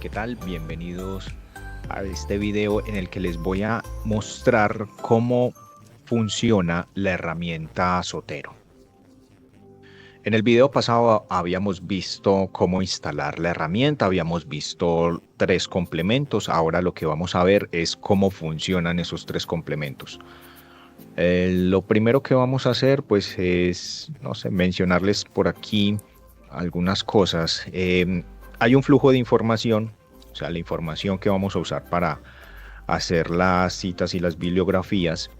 ¿qué tal? Bienvenidos a este video en el que les voy a mostrar cómo funciona la herramienta Zotero. En el video pasado habíamos visto cómo instalar la herramienta, habíamos visto 3 complementos. Ahora lo que vamos a ver es cómo funcionan esos 3 complementos. Lo primero que vamos a hacer pues es, no sé, mencionarles por aquí algunas cosas. Hay un flujo de información, o sea, la información que vamos a usar para hacer las citas y las bibliografías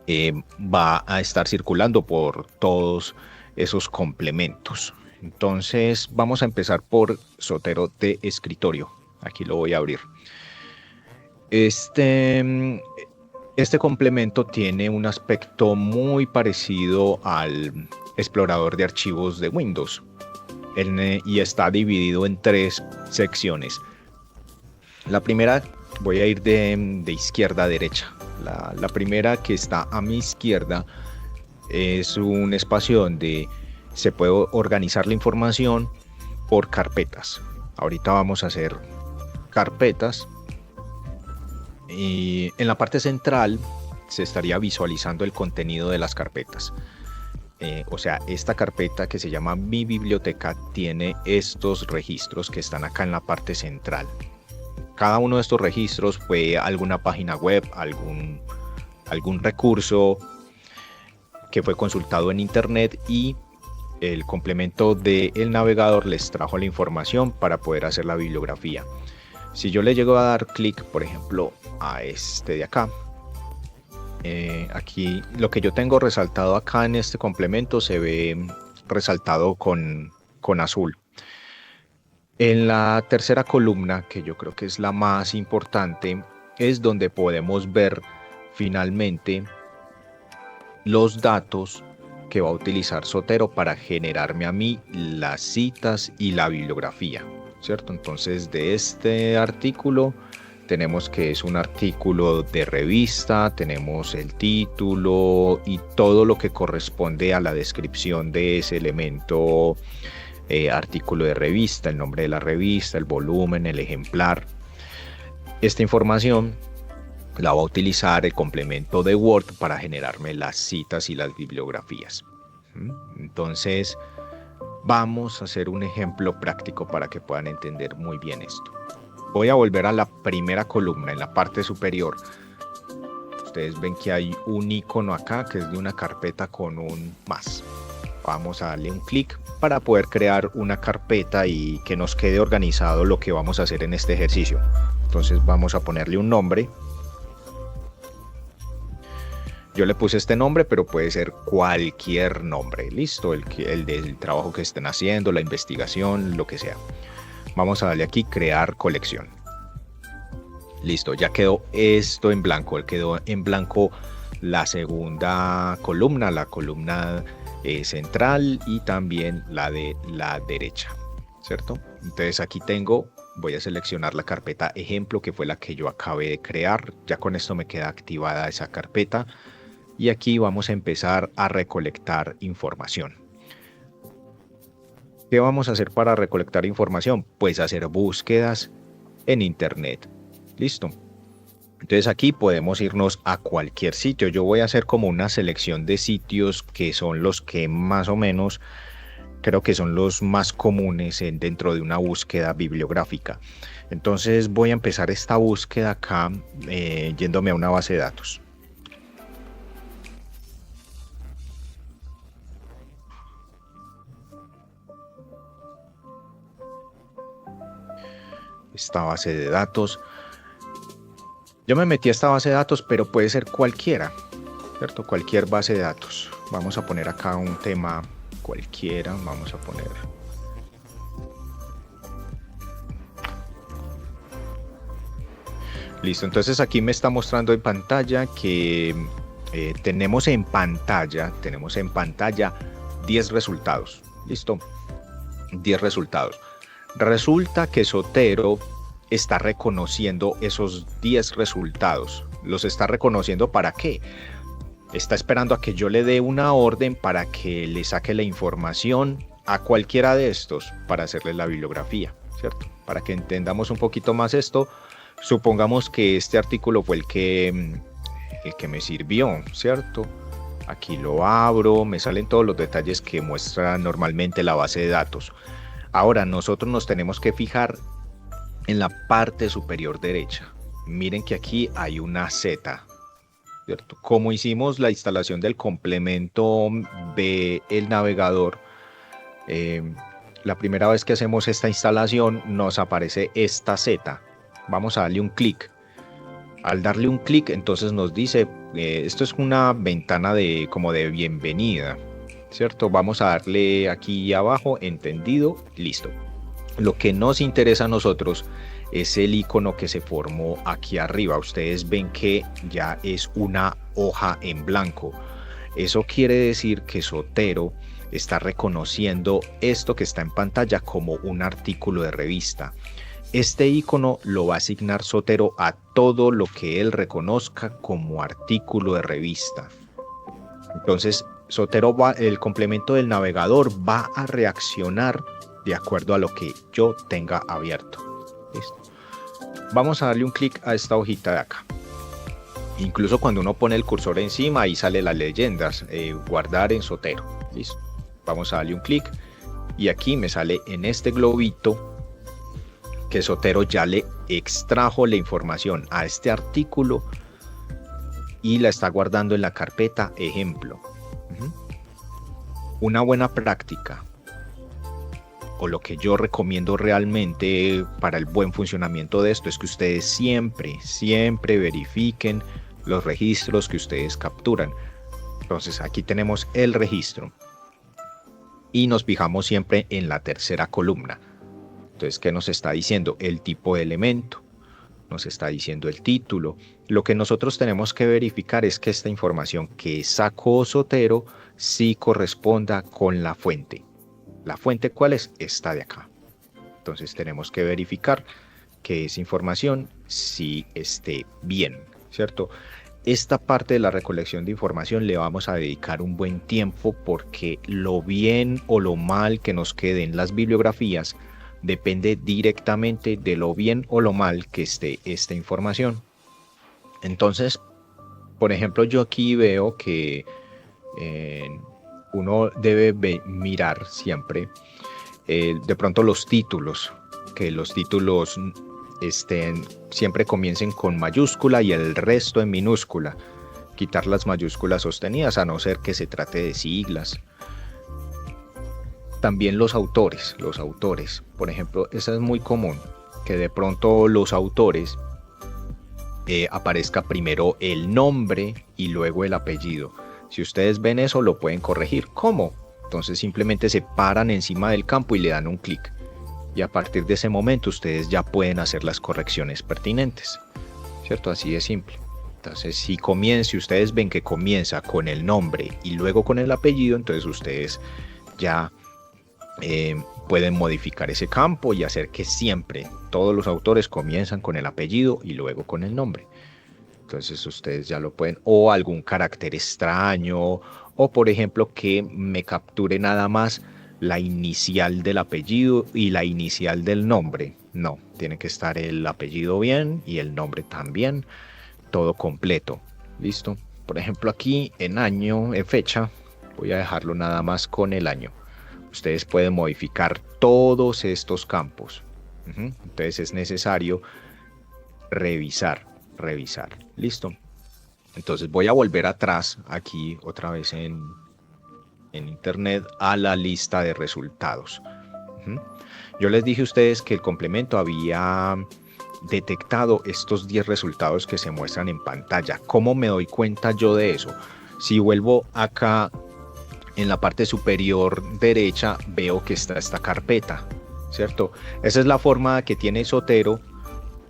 va a estar circulando por todos esos complementos. Entonces vamos a empezar por Zotero de escritorio. Aquí lo voy a abrir. Este complemento tiene un aspecto muy parecido al explorador de archivos de Windows y está dividido en 3 secciones. La primera, voy a ir de izquierda a derecha. La primera, que está a mi izquierda, es un espacio donde se puede organizar la información por carpetas. Ahorita vamos a hacer carpetas. Y en la parte central se estaría visualizando el contenido de las carpetas. O sea, esta carpeta que se llama Mi Biblioteca tiene estos registros que están acá en la parte central. Cada uno de estos registros fue alguna página web, algún recurso que fue consultado en internet, y el complemento del navegador les trajo la información para poder hacer la bibliografía. Si yo le llego a dar clic, por ejemplo, a este de acá, aquí lo que yo tengo resaltado acá en este complemento se ve resaltado con azul. En la tercera columna, que yo creo que es la más importante, es donde podemos ver finalmente los datos que va a utilizar Zotero para generarme a mí las citas y la bibliografía, ¿cierto? Entonces, de este artículo tenemos que es un artículo de revista, tenemos el título y todo lo que corresponde a la descripción de ese elemento, artículo de revista, el nombre de la revista, el volumen, el ejemplar. Esta información la va a utilizar el complemento de Word para generarme las citas y las bibliografías. Entonces, vamos a hacer un ejemplo práctico para que puedan entender muy bien esto. Voy a volver a la primera columna en la parte superior. Ustedes ven que hay un icono acá que es de una carpeta con un más. Vamos a darle un clic para poder crear una carpeta y que nos quede organizado lo que vamos a hacer en este ejercicio. Entonces vamos a ponerle un nombre. Yo le puse este nombre, pero puede ser cualquier nombre. Listo, el del trabajo que estén haciendo, la investigación, lo que sea. Vamos a darle aquí crear colección. Listo, ya quedó esto en blanco. Quedó en blanco la segunda columna, la columna central, y también la de la derecha, ¿cierto? Entonces aquí voy a seleccionar la carpeta ejemplo, que fue la que yo acabé de crear. Ya con esto me queda activada esa carpeta. Y aquí vamos a empezar a recolectar información. ¿Qué vamos a hacer para recolectar información? Pues hacer búsquedas en internet. Listo. Entonces aquí podemos irnos a cualquier sitio. Yo voy a hacer como una selección de sitios que son los que más o menos creo que son los más comunes dentro de una búsqueda bibliográfica. Entonces voy a empezar esta búsqueda acá yéndome a una base de datos. Esta base de datos. Yo me metí a esta base de datos, pero puede ser cualquiera, ¿cierto? Cualquier base de datos. Vamos a poner acá un tema cualquiera. Vamos a poner... Listo, entonces aquí me está mostrando en pantalla que tenemos en pantalla 10 resultados. Listo, 10 resultados. Resulta que Zotero está reconociendo esos 10 resultados. ¿Los está reconociendo para qué? Está esperando a que yo le dé una orden para que le saque la información a cualquiera de estos para hacerle la bibliografía. ¿cierto? Para que entendamos un poquito más esto, supongamos que este artículo fue el que me sirvió, ¿cierto? Aquí lo abro, me salen todos los detalles que muestra normalmente la base de datos. Ahora nosotros nos tenemos que fijar en la parte superior derecha. Miren que aquí hay una Z, ¿cierto? Como hicimos la instalación del complemento del navegador, la primera vez que hacemos esta instalación nos aparece esta Z. Vamos a darle un clic. Al darle un clic, entonces nos dice, esto es una ventana como de bienvenida, ¿cierto? Vamos a darle aquí abajo, entendido, listo. Lo que nos interesa a nosotros es el icono que se formó aquí arriba. Ustedes ven que ya es una hoja en blanco. Eso quiere decir que Zotero está reconociendo esto que está en pantalla como un artículo de revista. Este icono lo va a asignar Zotero a todo lo que él reconozca como artículo de revista. Entonces, Zotero el complemento del navegador va a reaccionar de acuerdo a lo que yo tenga abierto. ¿Listo? Vamos a darle un clic a esta hojita de acá. Incluso cuando uno pone el cursor encima, ahí sale las leyendas, guardar en Zotero. ¿Listo? Vamos a darle un clic y aquí me sale en este globito que Zotero ya le extrajo la información a este artículo y la está guardando en la carpeta ejemplo. Una buena práctica, o lo que yo recomiendo realmente para el buen funcionamiento de esto, es que ustedes siempre verifiquen los registros que ustedes capturan. Entonces aquí tenemos el registro y nos fijamos siempre en la tercera columna. Entonces, ¿qué nos está diciendo? El tipo de elemento, nos está diciendo el título. Lo que nosotros tenemos que verificar es que esta información que sacó Zotero sí corresponda con la fuente. ¿La fuente cuál es? Esta de acá. Entonces tenemos que verificar que esa información sí esté bien, ¿cierto? Esta parte de la recolección de información le vamos a dedicar un buen tiempo porque lo bien o lo mal que nos queden las bibliografías depende directamente de lo bien o lo mal que esté esta información. Entonces, por ejemplo, yo aquí veo que uno debe mirar siempre de pronto los títulos, que los títulos siempre comiencen con mayúscula y el resto en minúscula. Quitar las mayúsculas sostenidas, a no ser que se trate de siglas. También los autores, por ejemplo, eso es muy común, que de pronto los autores aparezca primero el nombre y luego el apellido. Si ustedes ven eso, lo pueden corregir. ¿Cómo? Entonces simplemente se paran encima del campo y le dan un clic. Y a partir de ese momento ustedes ya pueden hacer las correcciones pertinentes, ¿cierto? Así de simple. Entonces si ustedes ven que comienza con el nombre y luego con el apellido, entonces ustedes ya pueden modificar ese campo y hacer que siempre todos los autores comienzan con el apellido y luego con el nombre. Entonces ustedes ya lo pueden, o algún carácter extraño, o por ejemplo que me capture nada más la inicial del apellido y la inicial del nombre. No, tiene que estar el apellido bien y el nombre también, todo completo. ¿Listo? Por ejemplo aquí en año, en fecha, voy a dejarlo nada más con el año. Ustedes pueden modificar todos estos campos. Entonces es necesario revisar. ¿Listo? Entonces voy a volver atrás aquí otra vez en internet a la lista de resultados. Yo les dije a ustedes que el complemento había detectado estos 10 resultados que se muestran en pantalla. ¿Cómo me doy cuenta yo de eso? Si vuelvo acá en la parte superior derecha, veo que está esta carpeta, ¿cierto? Esa es la forma que tiene Zotero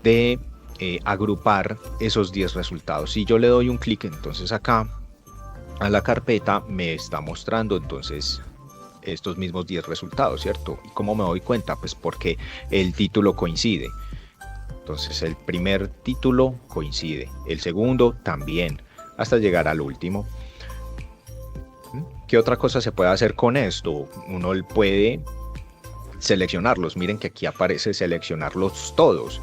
de agrupar esos 10 resultados. Si yo le doy un clic, entonces acá a la carpeta me está mostrando entonces estos mismos 10 resultados, ¿cierto? ¿Y cómo me doy cuenta? Pues porque el título coincide. Entonces el primer título coincide, el segundo también, hasta llegar al último. ¿Qué otra cosa se puede hacer con esto? Uno puede seleccionarlos. Miren que aquí aparece seleccionarlos todos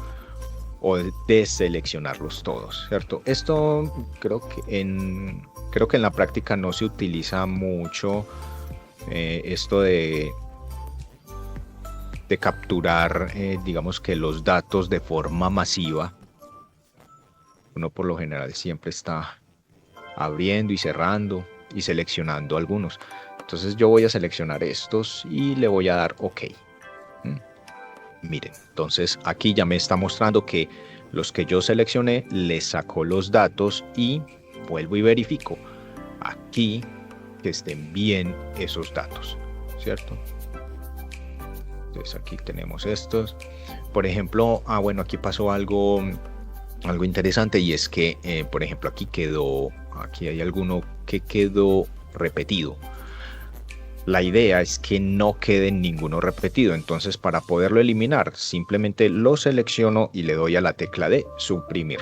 o deseleccionarlos todos, ¿cierto? Esto creo que en la práctica no se utiliza mucho, esto de capturar, digamos que los datos de forma masiva. Uno por lo general siempre está abriendo y cerrando y seleccionando algunos. Entonces yo voy a seleccionar estos y le voy a dar OK. Miren, entonces aquí ya me está mostrando que los que yo seleccioné les sacó los datos y vuelvo y verifico aquí que estén bien esos datos, ¿cierto? Entonces aquí tenemos estos. Por ejemplo, bueno, aquí pasó algo interesante, y es que, por ejemplo, aquí hay alguno que quedó repetido. La idea es que no quede ninguno repetido, entonces para poderlo eliminar simplemente lo selecciono y le doy a la tecla de suprimir.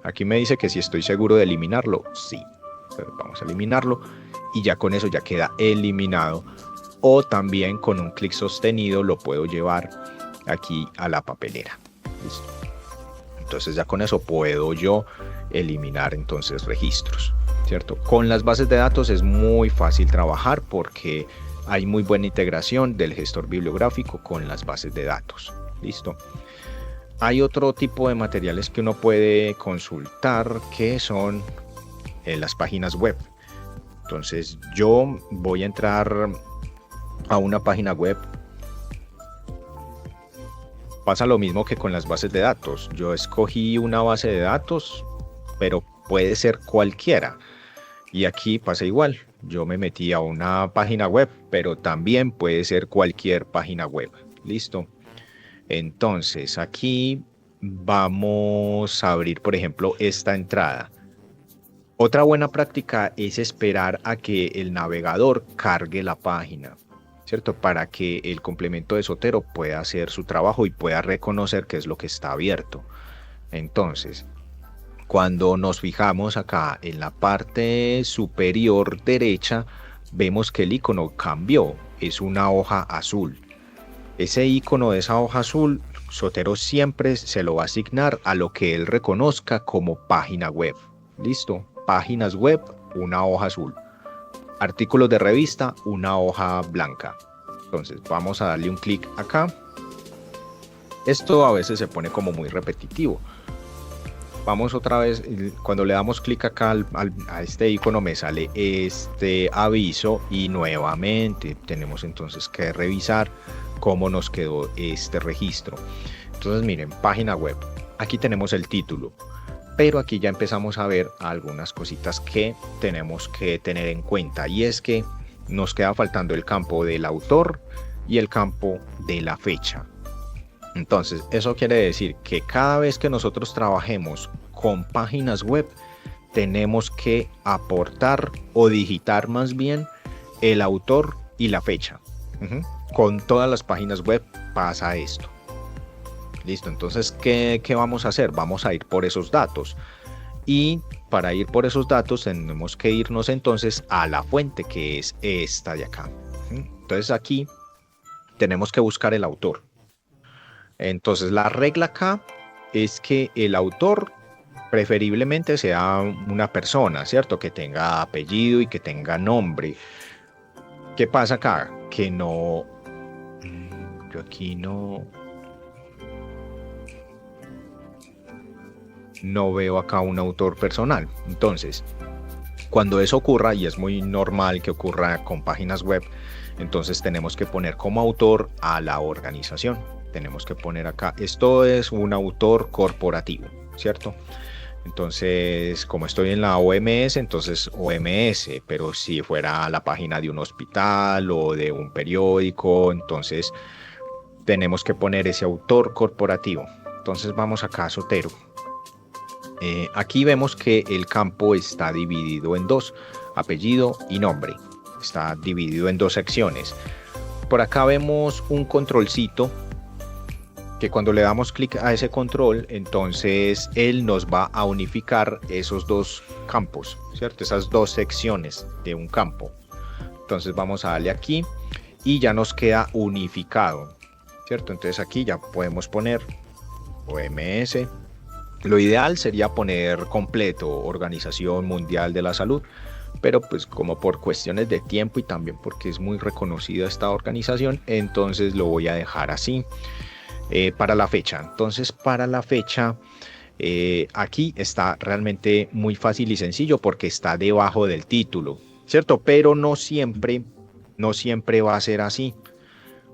Aquí me dice que si estoy seguro de eliminarlo, sí. Entonces vamos a eliminarlo y ya con eso ya queda eliminado. O también con un clic sostenido lo puedo llevar aquí a la papelera. ¿Listo? Entonces ya con eso puedo yo eliminar entonces registros, ¿cierto? Con las bases de datos es muy fácil trabajar porque hay muy buena integración del gestor bibliográfico con las bases de datos. ¿Listo? Hay otro tipo de materiales que uno puede consultar, que son las páginas web. Entonces yo voy a entrar a una página web. Pasa lo mismo que con las bases de datos. Yo escogí una base de datos, pero puede ser cualquiera. Y aquí pasa igual. Yo me metí a una página web, pero también puede ser cualquier página web. ¿Listo? Entonces aquí vamos a abrir, por ejemplo, esta entrada. Otra buena práctica es esperar a que el navegador cargue la página, ¿cierto? Para que el complemento de Zotero pueda hacer su trabajo y pueda reconocer qué es lo que está abierto. Entonces, cuando nos fijamos acá en la parte superior derecha, vemos que el icono cambió, es una hoja azul. Ese icono de esa hoja azul, Zotero siempre se lo va a asignar a lo que él reconozca como página web. ¿Listo? Páginas web, una hoja azul. Artículos de revista, una hoja blanca. Entonces vamos a darle un clic acá. Esto a veces se pone como muy repetitivo. Vamos otra vez, cuando le damos clic acá a este icono me sale este aviso y nuevamente tenemos entonces que revisar cómo nos quedó este registro. Entonces miren, página web. Aquí tenemos el título. Pero aquí ya empezamos a ver algunas cositas que tenemos que tener en cuenta, y es que nos queda faltando el campo del autor y el campo de la fecha. Entonces, eso quiere decir que cada vez que nosotros trabajemos con páginas web, tenemos que aportar o digitar más bien el autor y la fecha. Con todas las páginas web pasa esto. Listo, entonces, ¿qué vamos a hacer? Vamos a ir por esos datos. Y para ir por esos datos tenemos que irnos entonces a la fuente, que es esta de acá. Entonces aquí tenemos que buscar el autor. Entonces la regla acá es que el autor preferiblemente sea una persona, ¿cierto? Que tenga apellido y que tenga nombre. ¿Qué pasa acá? Que no... Yo aquí no veo acá un autor personal. Entonces, cuando eso ocurra, y es muy normal que ocurra con páginas web, entonces tenemos que poner como autor a la organización. Tenemos que poner acá, esto es un autor corporativo, ¿cierto? Entonces, como estoy en la OMS, entonces OMS, pero si fuera la página de un hospital o de un periódico, entonces tenemos que poner ese autor corporativo. Entonces vamos acá a Zotero. Aquí vemos que el campo está dividido en dos, apellido y nombre. Está dividido en dos secciones. Por acá vemos un controlcito que cuando le damos clic a ese control, entonces él nos va a unificar esos dos campos, ¿cierto? Esas dos secciones de un campo. Entonces vamos a darle aquí y ya nos queda unificado, ¿cierto? Entonces aquí ya podemos poner OMS. Lo ideal sería poner completo, Organización Mundial de la Salud, pero pues como por cuestiones de tiempo y también porque es muy reconocida esta organización, entonces lo voy a dejar así. Para la fecha, entonces para la fecha, aquí está realmente muy fácil y sencillo porque está debajo del título, ¿cierto? Pero no siempre va a ser así.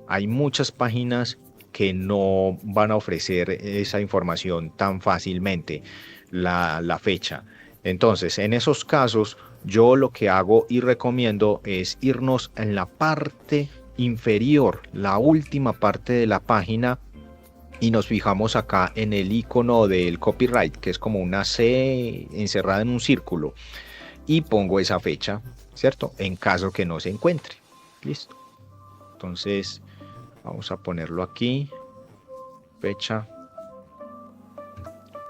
Hay muchas páginas que no van a ofrecer esa información tan fácilmente, la fecha. Entonces, en esos casos, yo lo que hago y recomiendo es irnos en la parte inferior, la última parte de la página, y nos fijamos acá en el icono del copyright, que es como una C encerrada en un círculo, y pongo esa fecha, ¿cierto? En caso que no se encuentre. Listo. Entonces, vamos a ponerlo aquí, fecha,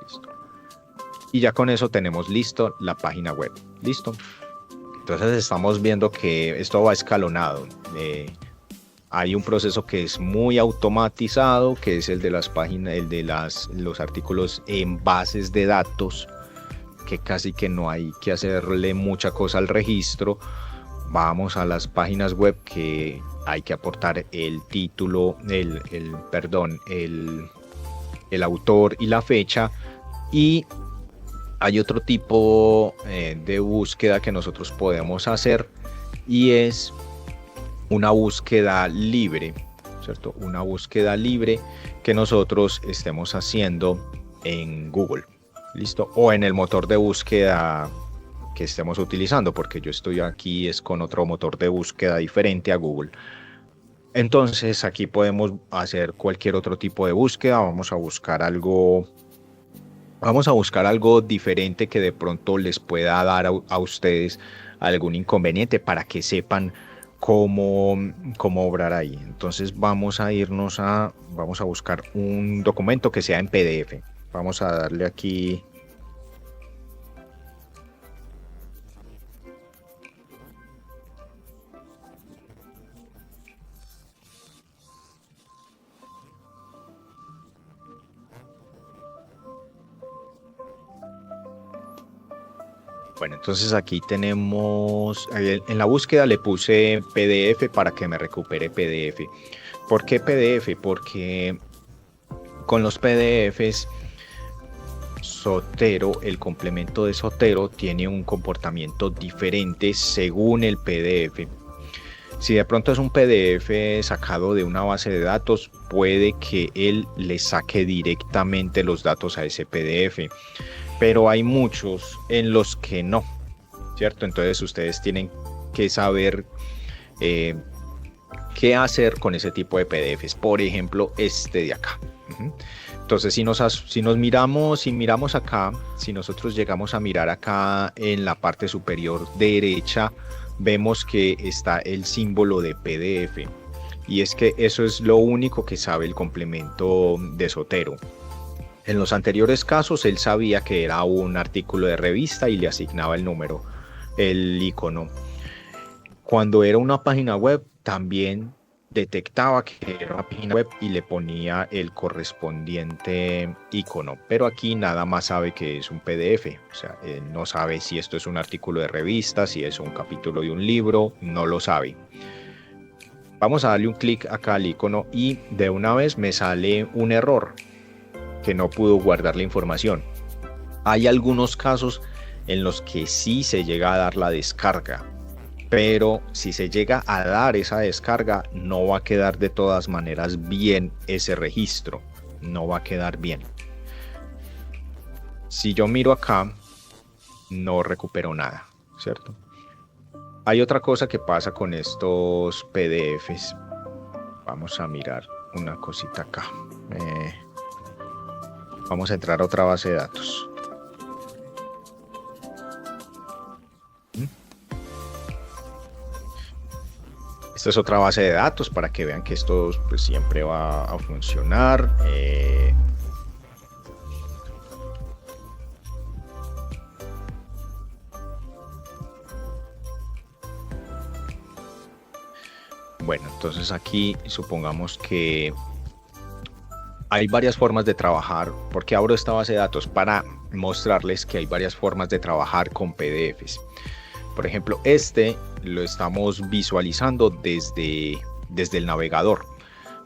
listo. Y ya con eso tenemos listo la página web. Listo. Entonces estamos viendo que esto va escalonado. Hay un proceso que es muy automatizado, que es el de las páginas, el de los artículos en bases de datos, que casi que no hay que hacerle mucha cosa al registro. Vamos a las páginas web que hay que aportar el título, el autor y la fecha. Y hay otro tipo de búsqueda que nosotros podemos hacer, y es una búsqueda libre, ¿cierto? Una búsqueda libre que nosotros estemos haciendo en Google, ¿listo? O en el motor de búsqueda que estemos utilizando, porque yo estoy aquí es con otro motor de búsqueda diferente a Google. Entonces aquí podemos hacer cualquier otro tipo de búsqueda. Vamos a buscar algo diferente que de pronto les pueda dar a ustedes algún inconveniente para que sepan cómo obrar ahí. Entonces vamos a buscar un documento que sea en PDF. Vamos a darle aquí. Bueno, entonces aquí tenemos, en la búsqueda le puse PDF para que me recupere PDF. ¿Por qué PDF? Porque con los PDFs, Zotero, el complemento de Zotero, tiene un comportamiento diferente según el PDF. Si de pronto es un PDF sacado de una base de datos, puede que él le saque directamente los datos a ese PDF. Pero hay muchos en los que no, ¿cierto? Entonces ustedes tienen que saber qué hacer con ese tipo de PDFs. Por ejemplo, este de acá. Entonces, si miramos acá, si nosotros llegamos a mirar acá en la parte superior derecha, vemos que está el símbolo de PDF. Y es que eso es lo único que sabe el complemento de Zotero. En los anteriores casos, él sabía que era un artículo de revista y le asignaba el número, el icono. Cuando era una página web, también detectaba que era una página web y le ponía el correspondiente icono. Pero aquí nada más sabe que es un PDF. O sea, él no sabe si esto es un artículo de revista, si es un capítulo de un libro, no lo sabe. Vamos a darle un clic acá al icono y de una vez me sale un error, que no pudo guardar la información. Hay algunos casos en los que sí se llega a dar la descarga, pero si se llega a dar esa descarga, no va a quedar de todas maneras bien ese registro, no va a quedar bien. Si yo miro acá, no recupero nada, ¿cierto? Hay otra cosa que pasa con estos PDFs. Vamos a mirar una cosita acá. Vamos a entrar a otra base de datos. Esta es otra base de datos para que vean que esto pues, siempre va a funcionar. Bueno, entonces aquí supongamos que hay varias formas de trabajar. ¿Por qué abro esta base de datos? Para mostrarles que hay varias formas de trabajar con PDFs. Por ejemplo, este lo estamos visualizando desde el navegador,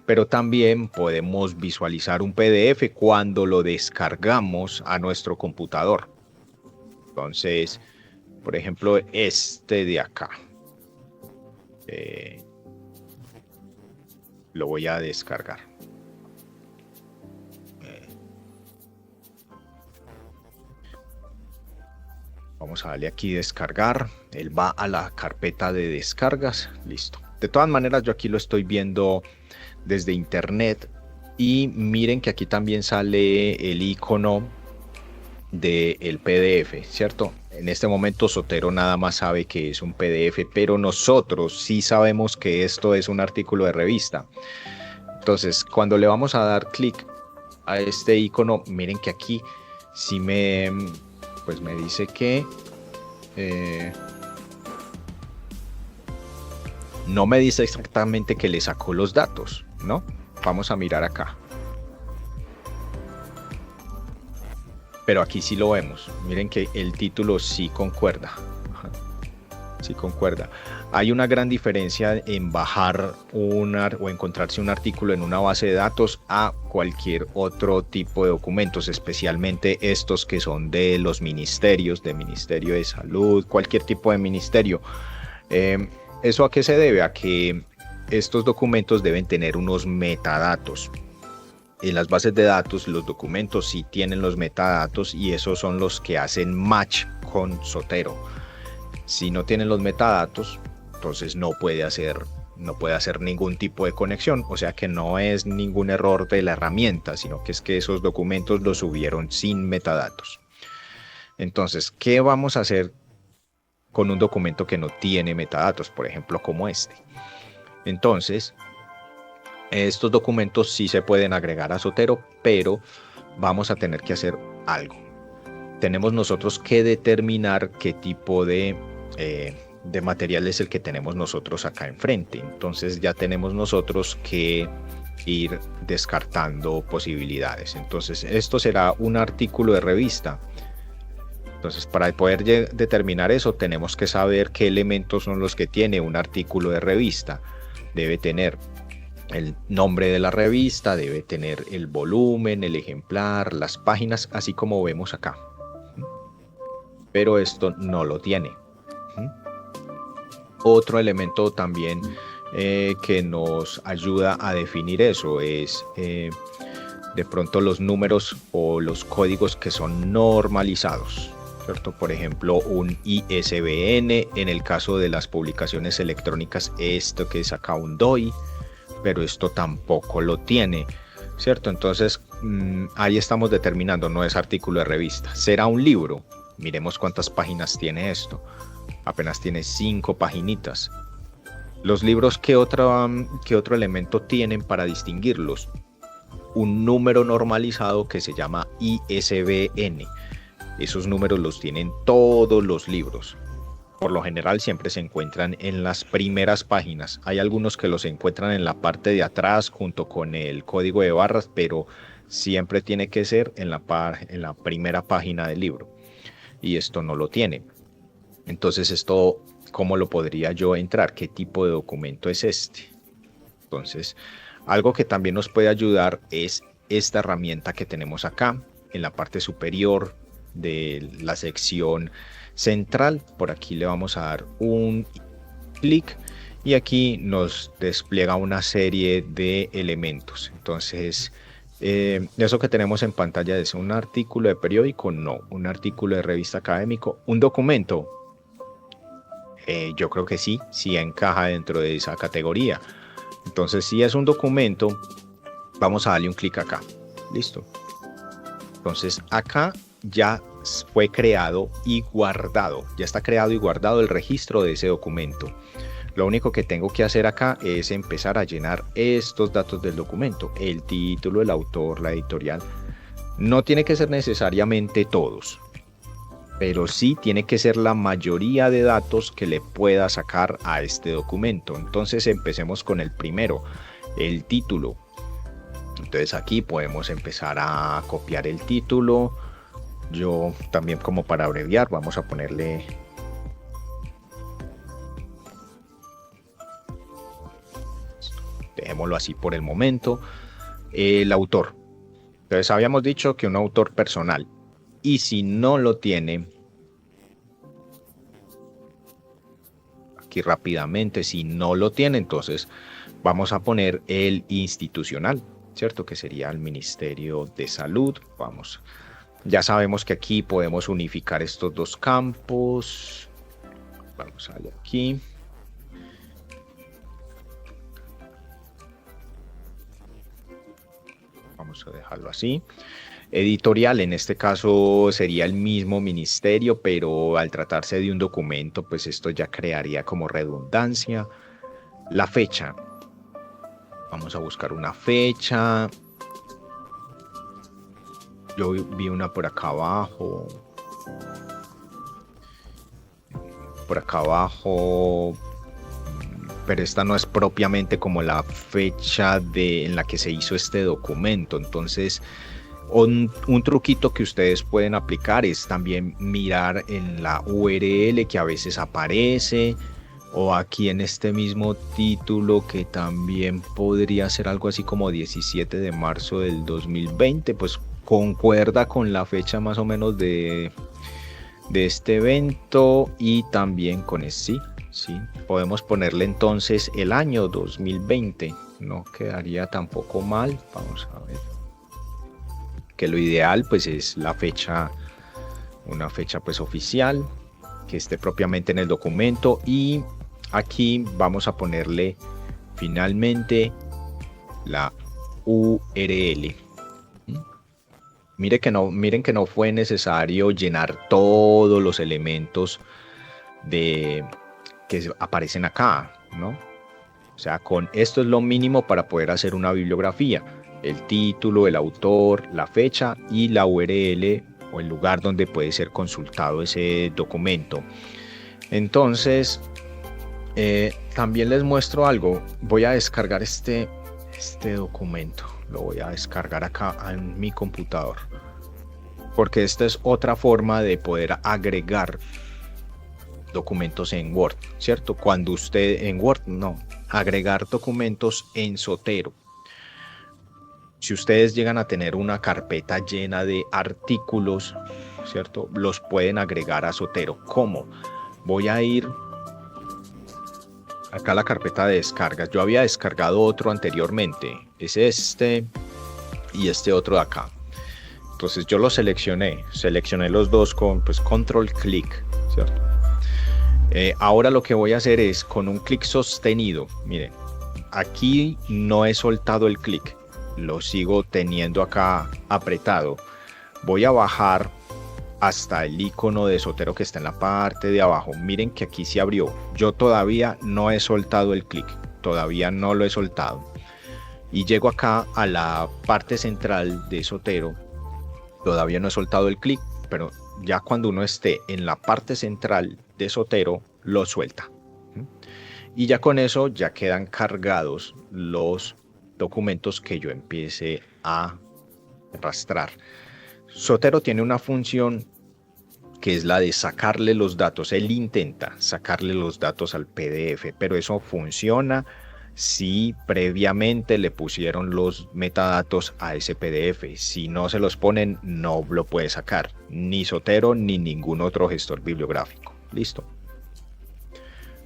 pero también podemos visualizar un PDF cuando lo descargamos a nuestro computador. Entonces, por ejemplo, este de acá. Lo voy a descargar. Vamos a darle aquí descargar. Él va a la carpeta de descargas. Listo. De todas maneras, yo aquí lo estoy viendo desde internet. Y miren que aquí también sale el icono del PDF, ¿cierto? En este momento Zotero nada más sabe que es un PDF, pero nosotros sí sabemos que esto es un artículo de revista. Entonces, cuando le vamos a dar clic a este icono, miren que aquí sí me dice que no me dice exactamente que le sacó los datos, ¿no? Vamos a mirar acá. Pero aquí sí lo vemos. Miren que el título sí concuerda. Sí concuerda. Hay una gran diferencia en bajar o encontrarse un artículo en una base de datos a cualquier otro tipo de documentos, especialmente estos que son de los ministerios, de Ministerio de Salud, cualquier tipo de ministerio. ¿Eso a qué se debe? A que estos documentos deben tener unos metadatos. En las bases de datos, los documentos sí tienen los metadatos y esos son los que hacen match con Zotero. Si no tienen los metadatos, entonces no puede hacer ningún tipo de conexión, o sea que no es ningún error de la herramienta, sino que es que esos documentos los subieron sin metadatos. Entonces, ¿qué vamos a hacer con un documento que no tiene metadatos, por ejemplo, como este? Entonces, estos documentos sí se pueden agregar a Zotero, pero vamos a tener que hacer algo. Tenemos nosotros que determinar qué tipo de material es el que tenemos nosotros acá enfrente. Entonces ya tenemos nosotros que ir descartando posibilidades. Entonces esto será un artículo de revista. Entonces para poder determinar eso tenemos que saber qué elementos son los que tiene un artículo de revista. Debe tener el nombre de la revista, debe tener el volumen, el ejemplar, las páginas, así como vemos acá. Pero esto no lo tiene. Otro elemento también que nos ayuda a definir eso es de pronto los números o los códigos que son normalizados, ¿cierto? Por ejemplo, un ISBN, en el caso de las publicaciones electrónicas, esto que es acá un DOI, pero esto tampoco lo tiene, ¿cierto? Entonces ahí estamos determinando, no es artículo de revista, será un libro. Miremos cuántas páginas tiene esto. Apenas tiene 5 paginitas. Los libros, ¿qué otro elemento tienen para distinguirlos? Un número normalizado que se llama ISBN. Esos números los tienen todos los libros. Por lo general siempre se encuentran en las primeras páginas. Hay algunos que los encuentran en la parte de atrás junto con el código de barras, pero siempre tiene que ser en la primera página del libro. Y esto no lo tiene. Entonces esto, ¿cómo lo podría yo entrar? ¿Qué tipo de documento es este? Entonces, algo que también nos puede ayudar es esta herramienta que tenemos acá en la parte superior de la sección central. Por aquí le vamos a dar un clic y aquí nos despliega una serie de elementos. Entonces, eso que tenemos en pantalla es un artículo de periódico, no, un artículo de revista académico, un documento. Yo creo que sí encaja dentro de esa categoría. Entonces, si es un documento, vamos a darle un clic acá. Listo. Entonces, acá ya fue creado y guardado. Ya está creado y guardado el registro de ese documento. Lo único que tengo que hacer acá es empezar a llenar estos datos del documento. El título, el autor, la editorial. No tiene que ser necesariamente todos. pero sí tiene que ser la mayoría de datos que le pueda sacar a este documento. Entonces empecemos con el primero, el título. Entonces aquí podemos empezar a copiar el título. Yo también, como para abreviar, vamos a ponerle dejémoslo así por el momento. El autor. Entonces habíamos dicho que un autor personal. Y si no lo tiene, aquí rápidamente, si no lo tiene, entonces vamos a poner el institucional, ¿cierto? Que sería el Ministerio de Salud. Vamos. Ya sabemos que aquí podemos unificar estos dos campos. Vamos a darle aquí. Vamos a dejarlo así. Editorial, en este caso sería el mismo ministerio, pero al tratarse de un documento, pues esto ya crearía como redundancia. La fecha. Vamos a buscar una fecha. Yo vi una por acá abajo. Por acá abajo. Pero esta no es propiamente como la fecha en la que se hizo este documento. Entonces, un truquito que ustedes pueden aplicar es también mirar en la URL que a veces aparece, o aquí en este mismo título, que también podría ser algo así como 17 de marzo del 2020, pues concuerda con la fecha más o menos de este evento, y también con sí, podemos ponerle entonces el año 2020, no quedaría tampoco mal. Vamos a ver, que lo ideal pues es la fecha, una fecha pues oficial, que esté propiamente en el documento, y aquí vamos a ponerle finalmente la URL. Miren que no fue necesario llenar todos los elementos que aparecen acá, ¿no? O sea, con esto es lo mínimo para poder hacer una bibliografía: el título, el autor, la fecha y la URL, o el lugar donde puede ser consultado ese documento. Entonces, también les muestro algo. Voy a descargar este documento. Lo voy a descargar acá en mi computador, porque esta es otra forma de poder agregar documentos en Word, ¿cierto? Cuando usted en Word, agregar documentos en Zotero. Si ustedes llegan a tener una carpeta llena de artículos, ¿cierto? Los pueden agregar a Zotero. ¿Cómo? Voy a ir acá a la carpeta de descargas. Yo había descargado otro anteriormente. Es este y este otro de acá. Entonces yo lo seleccioné los dos con control clic, ¿cierto? Ahora lo que voy a hacer es, con un clic sostenido, miren, aquí no he soltado el clic, lo sigo teniendo acá apretado. Voy a bajar hasta el icono de Zotero que está en la parte de abajo. Miren que aquí se abrió. Yo todavía no he soltado el clic, todavía no lo he soltado. Y llego acá a la parte central de Zotero. Todavía no he soltado el clic, pero ya cuando uno esté en la parte central de Zotero, lo suelta. Y ya con eso ya quedan cargados los documentos que yo empiece a arrastrar. Zotero tiene una función que es la de sacarle los datos. Él intenta sacarle los datos al PDF, pero eso funciona si previamente le pusieron los metadatos a ese PDF. Si no se los ponen, no lo puede sacar, ni Zotero ni ningún otro gestor bibliográfico. Listo.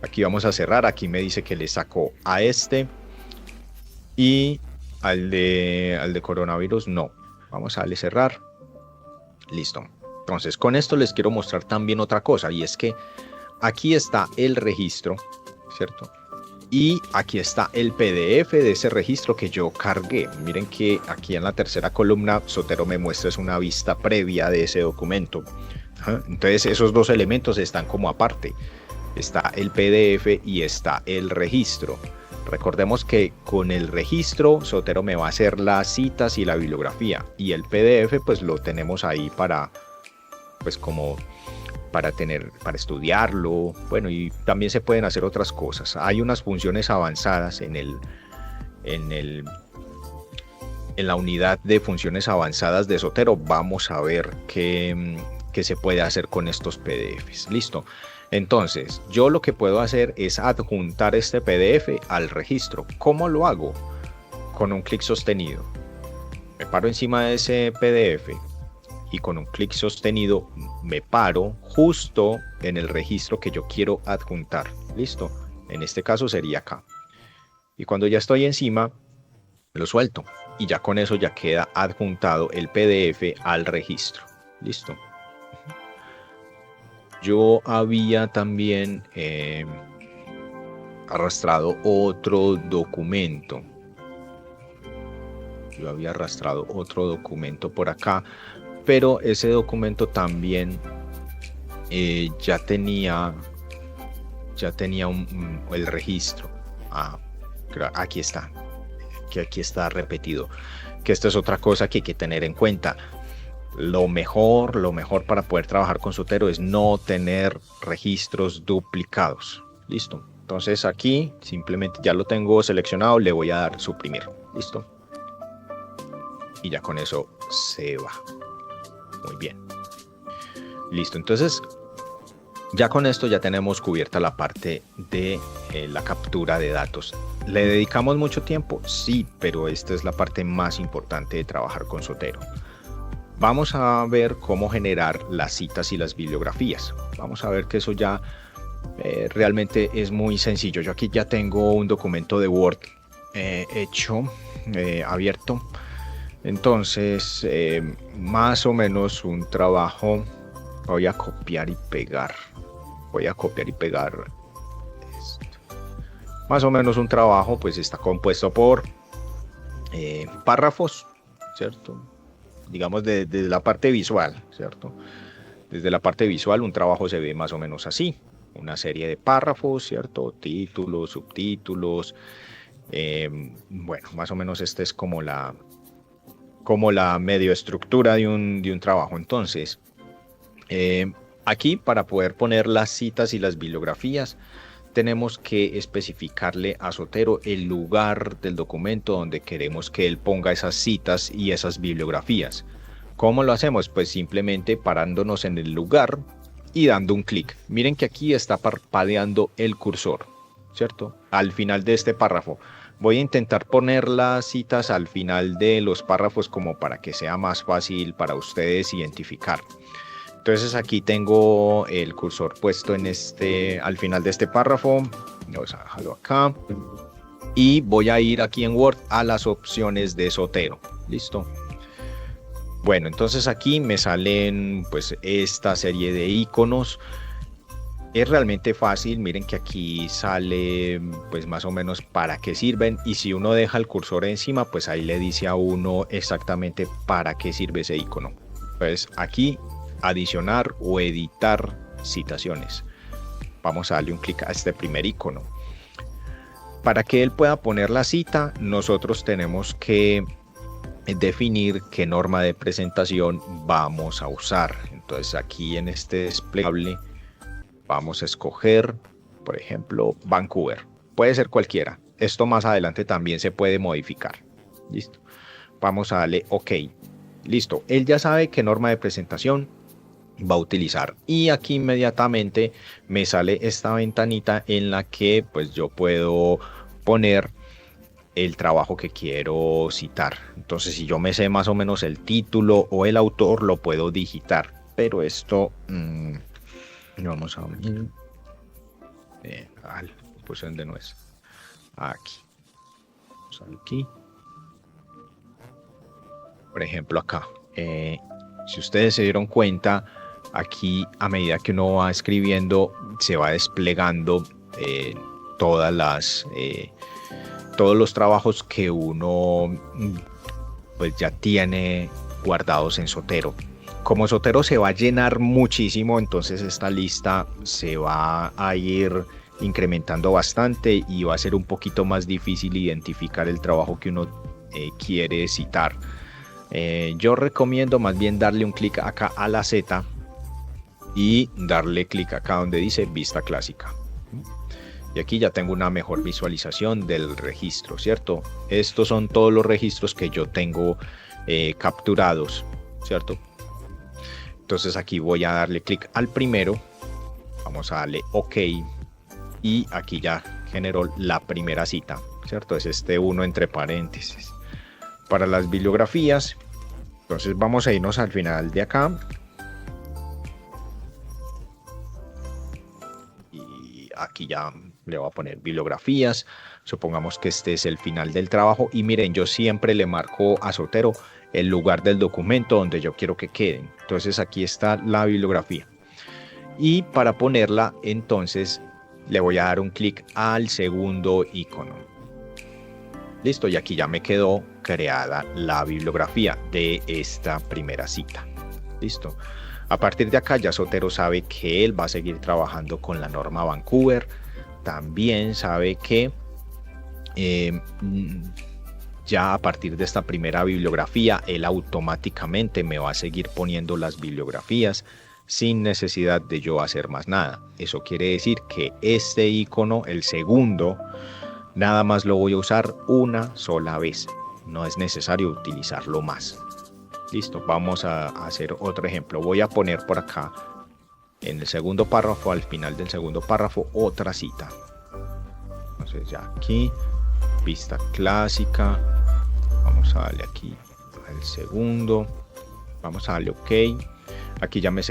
Aquí vamos a cerrar. Aquí me dice que le sacó a este, y al de coronavirus no. Vamos a darle cerrar. Listo. Entonces, con esto les quiero mostrar también otra cosa, y es que aquí está el registro, ¿cierto? Y aquí está el PDF de ese registro que yo cargué. Miren que aquí en la tercera columna Zotero me muestra una vista previa de ese documento. Entonces esos dos elementos están como aparte. Está el PDF y está el registro. Recordemos que con el registro Zotero me va a hacer las citas y la bibliografía, y el PDF pues lo tenemos ahí para como para estudiarlo. Bueno, y también se pueden hacer otras cosas. Hay unas funciones avanzadas en la unidad de funciones avanzadas de Zotero. Vamos a ver qué se puede hacer con estos PDFs. Listo. Entonces, yo lo que puedo hacer es adjuntar este PDF al registro. ¿Cómo lo hago? Con un clic sostenido. Me paro encima de ese PDF y con un clic sostenido me paro justo en el registro que yo quiero adjuntar. Listo. En este caso sería acá. Y cuando ya estoy encima, lo suelto. Y ya con eso ya queda adjuntado el PDF al registro. Listo. Yo había también arrastrado otro documento. Yo había arrastrado otro documento por acá, pero ese documento también ya tenía el registro. Aquí está, que aquí está repetido. Que esta es otra cosa que hay que tener en cuenta. Lo mejor para poder trabajar con Zotero es no tener registros duplicados. Listo. Entonces aquí simplemente ya lo tengo seleccionado, le voy a dar suprimir. Listo. Y ya con eso se va. Muy bien. Listo. Entonces ya con esto ya tenemos cubierta la parte de la captura de datos. ¿Le dedicamos mucho tiempo? Sí, pero esta es la parte más importante de trabajar con Zotero. Vamos a ver cómo generar las citas y las bibliografías. Vamos a ver que eso ya realmente es muy sencillo. Yo aquí ya tengo un documento de Word hecho, abierto. Entonces, más o menos un trabajo. Voy a copiar y pegar. Esto. Más o menos un trabajo, pues está compuesto por párrafos, ¿cierto? Digamos desde la parte visual, ¿cierto? Desde la parte visual un trabajo se ve más o menos así. Una serie de párrafos, ¿cierto? Títulos, subtítulos. Bueno, más o menos esta es como la medio estructura de un trabajo. Entonces, aquí para poder poner las citas y las bibliografías, tenemos que especificarle a Zotero el lugar del documento donde queremos que él ponga esas citas y esas bibliografías. ¿Cómo lo hacemos? Pues simplemente parándonos en el lugar y dando un clic. Miren que aquí está parpadeando el cursor, ¿cierto? Al final de este párrafo. Voy a intentar poner las citas al final de los párrafos como para que sea más fácil para ustedes identificar. Entonces aquí tengo el cursor puesto al final de este párrafo. Vamos a dejarlo acá. Y voy a ir aquí en Word a las opciones de Zotero. Listo. Bueno, entonces aquí me salen pues esta serie de iconos. Es realmente fácil. Miren que aquí sale pues más o menos para qué sirven. Y si uno deja el cursor encima, pues ahí le dice a uno exactamente para qué sirve ese icono. Pues aquí adicionar o editar citaciones. Vamos a darle un clic a este primer icono. Para que él pueda poner la cita, nosotros tenemos que definir qué norma de presentación vamos a usar. Entonces aquí en este desplegable vamos a escoger, por ejemplo, Vancouver. Puede ser cualquiera. Esto más adelante también se puede modificar. Listo. Vamos a darle OK. Listo. Él ya sabe qué norma de presentación va a utilizar y aquí inmediatamente me sale esta ventanita en la que pues yo puedo poner el trabajo que quiero citar. Entonces si yo me sé más o menos el título o el autor, lo puedo digitar, pero esto vamos a venir pues donde no es aquí. Vamos a ver aquí, por ejemplo acá. Si ustedes se dieron cuenta, aquí a medida que uno va escribiendo se va desplegando todos los trabajos que uno pues ya tiene guardados en Zotero. Como Zotero se va a llenar muchísimo, entonces esta lista se va a ir incrementando bastante y va a ser un poquito más difícil identificar el trabajo que uno quiere citar. Yo recomiendo más bien darle un clic acá a la Z y darle clic acá donde dice vista clásica. Y aquí ya tengo una mejor visualización del registro, ¿cierto? Estos son todos los registros que yo tengo capturados, ¿cierto? Entonces aquí voy a darle clic al primero, vamos a darle OK y aquí ya generó la primera cita, ¿cierto? Es este 1 entre paréntesis. Para las bibliografías, entonces vamos a irnos al final de acá. Y aquí ya le voy a poner bibliografías. Supongamos que este es el final del trabajo. Y miren, yo siempre le marco a Zotero el lugar del documento donde yo quiero que queden. Entonces aquí está la bibliografía. Y para ponerla, entonces le voy a dar un clic al segundo icono. Listo, y aquí ya me quedó creada la bibliografía de esta primera cita. Listo. A partir de acá ya Zotero sabe que él va a seguir trabajando con la norma Vancouver. También sabe que ya a partir de esta primera bibliografía, él automáticamente me va a seguir poniendo las bibliografías sin necesidad de yo hacer más nada. Eso quiere decir que este icono, el segundo, nada más lo voy a usar una sola vez. No es necesario utilizarlo más. Listo, vamos a hacer otro ejemplo. Voy a poner por acá en el segundo párrafo, al final del segundo párrafo, otra cita. Entonces ya aquí, vista clásica. Vamos a darle aquí al segundo. Vamos a darle OK. Aquí ya me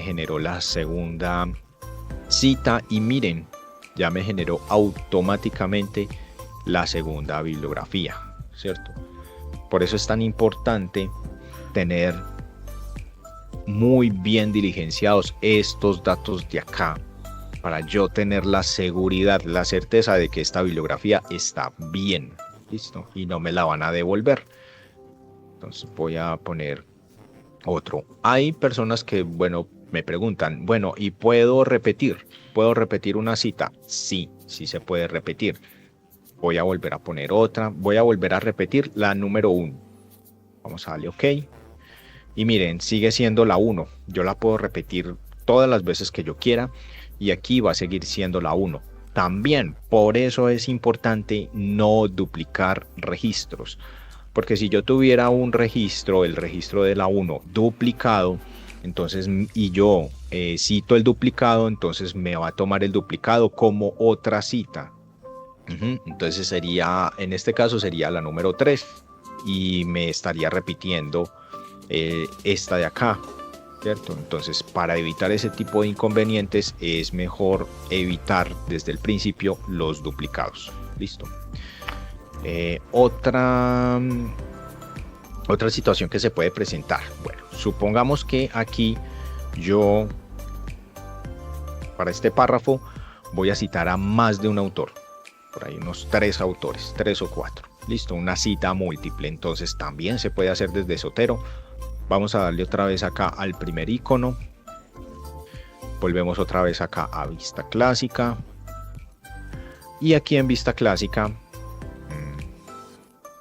generó la segunda cita y miren, ya me generó automáticamente la segunda bibliografía, ¿cierto? Por eso es tan importante tener muy bien diligenciados estos datos de acá, para yo tener la seguridad, la certeza de que esta bibliografía está bien, listo, y no me la van a devolver. Entonces voy a poner otro. Hay personas que, bueno, me preguntan, bueno, ¿y puedo repetir? ¿Puedo repetir una cita? Sí, sí se puede repetir. Voy a volver a poner otra. Voy a volver a repetir la número 1. Vamos a darle OK. Y miren, sigue siendo la 1. Yo la puedo repetir todas las veces que yo quiera. Y aquí va a seguir siendo la 1. También, por eso es importante no duplicar registros. Porque si yo tuviera un registro, el registro de la 1 duplicado, entonces, y yo cito el duplicado, entonces me va a tomar el duplicado como otra cita. Entonces sería, en este caso sería la número 3 y me estaría repitiendo esta de acá, ¿cierto? Entonces, para evitar ese tipo de inconvenientes es mejor evitar desde el principio los duplicados. Listo. Otra situación que se puede presentar. Bueno, supongamos que aquí yo, para este párrafo, voy a citar a más de un autor. Por ahí unos 3 autores, 3 o 4. Listo, una cita múltiple. Entonces también se puede hacer desde Zotero. Vamos a darle otra vez acá al primer icono. Volvemos otra vez acá a vista clásica. Y aquí en vista clásica,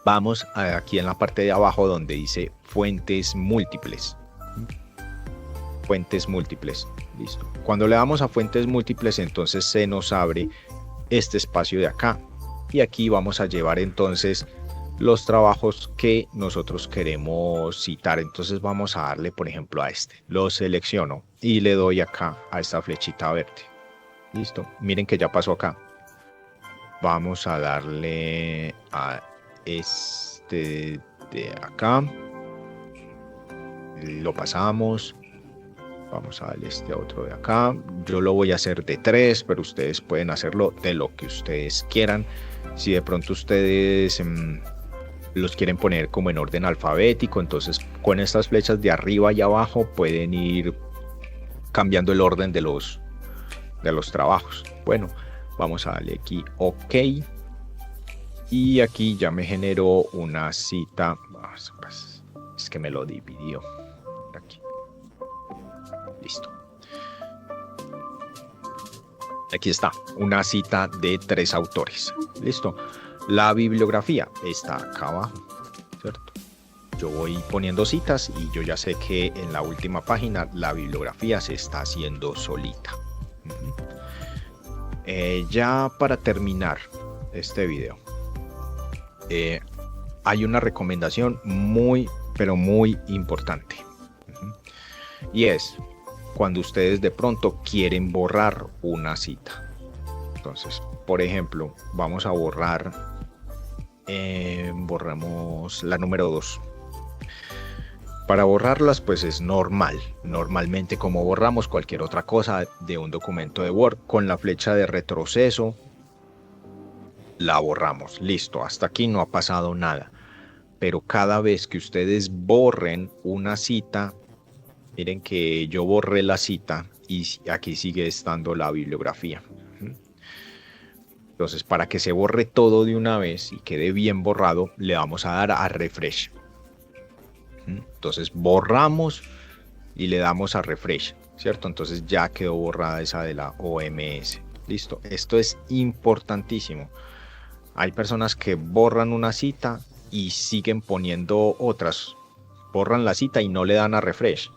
vamos aquí en la parte de abajo donde dice fuentes múltiples. Fuentes múltiples. Listo. Cuando le damos a fuentes múltiples, entonces se nos abre este espacio de acá. Y aquí vamos a llevar entonces los trabajos que nosotros queremos citar. Entonces vamos a darle, por ejemplo, a este. Lo selecciono y le doy acá a esta flechita verde. Listo. Miren que ya pasó acá. Vamos a darle a este de acá. Lo pasamos. Vamos a darle este otro de acá. Yo lo voy a hacer de 3, pero ustedes pueden hacerlo de lo que ustedes quieran. Si de pronto ustedes los quieren poner como en orden alfabético, entonces con estas flechas de arriba y abajo pueden ir cambiando el orden de los trabajos. Bueno, vamos a darle aquí OK. Y aquí ya me generó una cita. Es que me lo dividió. Aquí. Listo. Aquí está, una cita de 3 autores. Listo. La bibliografía está acá abajo, ¿cierto? yo voy poniendo citas y yo ya sé que en la última página la bibliografía se está haciendo solita. Ya para terminar este video, hay una recomendación muy, pero muy importante. Y es cuando ustedes de pronto quieren borrar una cita. Entonces, por ejemplo, vamos a borrar, borramos la número 2. Para borrarlas, pues es normal. Normalmente, como borramos cualquier otra cosa de un documento de Word, con la flecha de retroceso, la borramos. Listo, hasta aquí no ha pasado nada. Pero cada vez que ustedes borren una cita, miren que yo borré la cita y aquí sigue estando la bibliografía. Entonces, para que se borre todo de una vez y quede bien borrado, le vamos a dar a refresh. Entonces, borramos y le damos a refresh, ¿cierto? Entonces ya quedó borrada esa de la OMS. Listo, esto es importantísimo. Hay personas que borran una cita y siguen poniendo otras. Borran la cita y no le dan a refresh.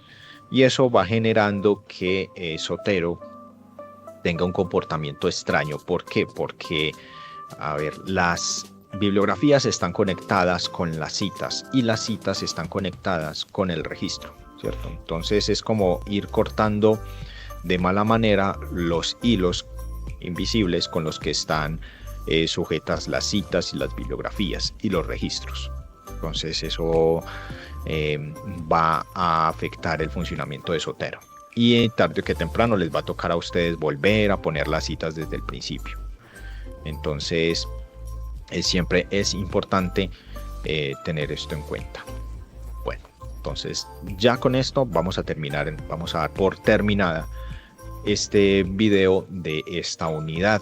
Y eso va generando que Zotero tenga un comportamiento extraño. ¿Por qué? Porque, a ver, las bibliografías están conectadas con las citas y las citas están conectadas con el registro, ¿cierto? Entonces es como ir cortando de mala manera los hilos invisibles con los que están sujetas las citas y las bibliografías y los registros. Entonces eso va a afectar el funcionamiento de Zotero. Y tarde que temprano les va a tocar a ustedes volver a poner las citas desde el principio. Entonces, siempre es importante tener esto en cuenta. Bueno, entonces ya con esto vamos a terminar, vamos a dar por terminada este video de esta unidad.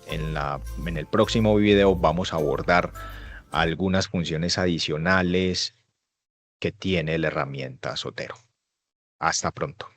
En el próximo video vamos a abordar algunas funciones adicionales que tiene la herramienta Zotero. Hasta pronto.